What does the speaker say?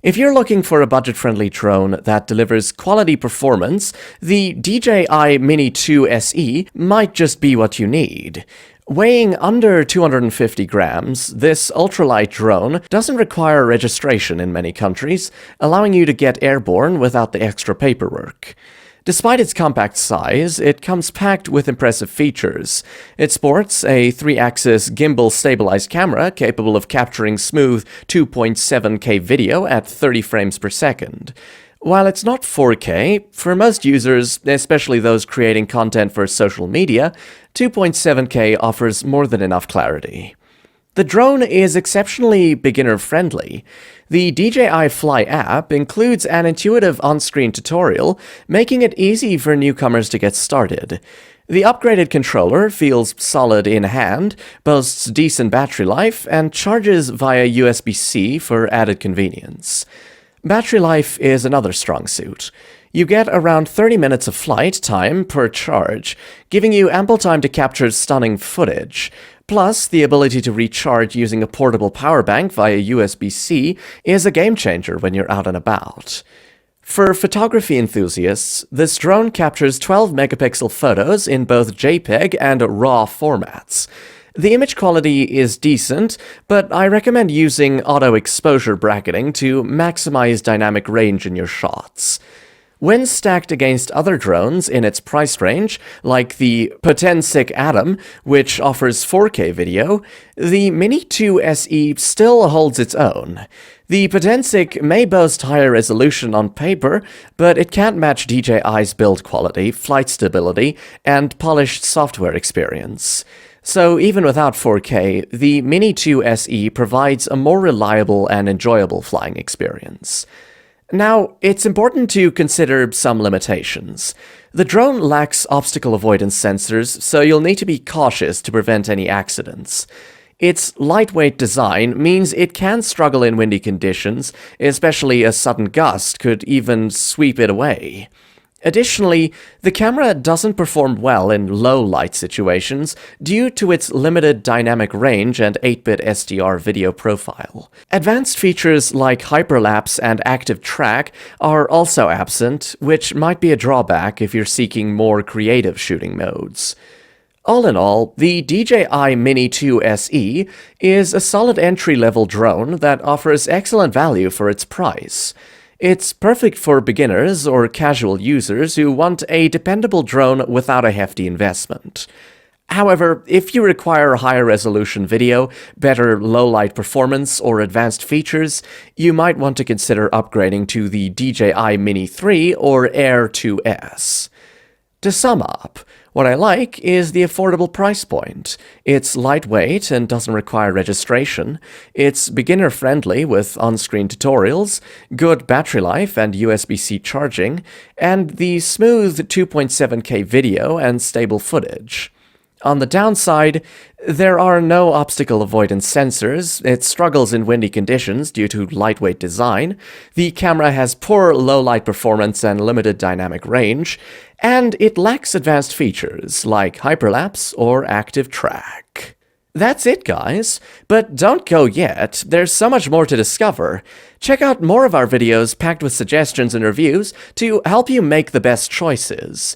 If you're looking for a budget-friendly drone that delivers quality performance, the DJI Mini 2 SE might just be what you need. Weighing under 250 grams, this ultralight drone doesn't require registration in many countries, allowing you to get airborne without the extra paperwork. Despite its compact size, it comes packed with impressive features. It sports a 3-axis gimbal-stabilized camera capable of capturing smooth 2.7K video at 30 frames per second. While it's not 4K, for most users, especially those creating content for social media, 2.7K offers more than enough clarity. The drone is exceptionally beginner-friendly. The DJI Fly app includes an intuitive on-screen tutorial, making it easy for newcomers to get started. The upgraded controller feels solid in hand, boasts decent battery life, and charges via USB-C for added convenience. Battery life is another strong suit. You get around 30 minutes of flight time per charge, giving you ample time to capture stunning footage. Plus, the ability to recharge using a portable power bank via USB-C is a game-changer when you're out and about. For photography enthusiasts, this drone captures 12-megapixel photos in both JPEG and RAW formats. The image quality is decent, but I recommend using auto-exposure bracketing to maximize dynamic range in your shots. When stacked against other drones in its price range, like the Potensic Atom, which offers 4K video, the Mini 2 SE still holds its own. The Potensic may boast higher resolution on paper, but it can't match DJI's build quality, flight stability, and polished software experience. So even without 4K, the Mini 2 SE provides a more reliable and enjoyable flying experience. Now, it's important to consider some limitations. The drone lacks obstacle avoidance sensors, so you'll need to be cautious to prevent any accidents. Its lightweight design means it can struggle in windy conditions, especially a sudden gust could even sweep it away. Additionally, the camera doesn't perform well in low-light situations due to its limited dynamic range and 8-bit SDR video profile. Advanced features like hyperlapse and active track are also absent, which might be a drawback if you're seeking more creative shooting modes. All in all, the DJI Mini 2 SE is a solid entry-level drone that offers excellent value for its price. It's perfect for beginners or casual users who want a dependable drone without a hefty investment. However, if you require higher resolution video, better low-light performance, or advanced features, you might want to consider upgrading to the DJI Mini 3 or Air 2S. To sum up, what I like is the affordable price point. It's lightweight and doesn't require registration. It's beginner-friendly with on-screen tutorials, good battery life and USB-C charging, and the smooth 2.7K video and stable footage. On the downside, there are no obstacle avoidance sensors, it struggles in windy conditions due to lightweight design, the camera has poor low-light performance and limited dynamic range, and it lacks advanced features like hyperlapse or active track. That's it, guys. But don't go yet, there's so much more to discover. Check out more of our videos packed with suggestions and reviews to help you make the best choices.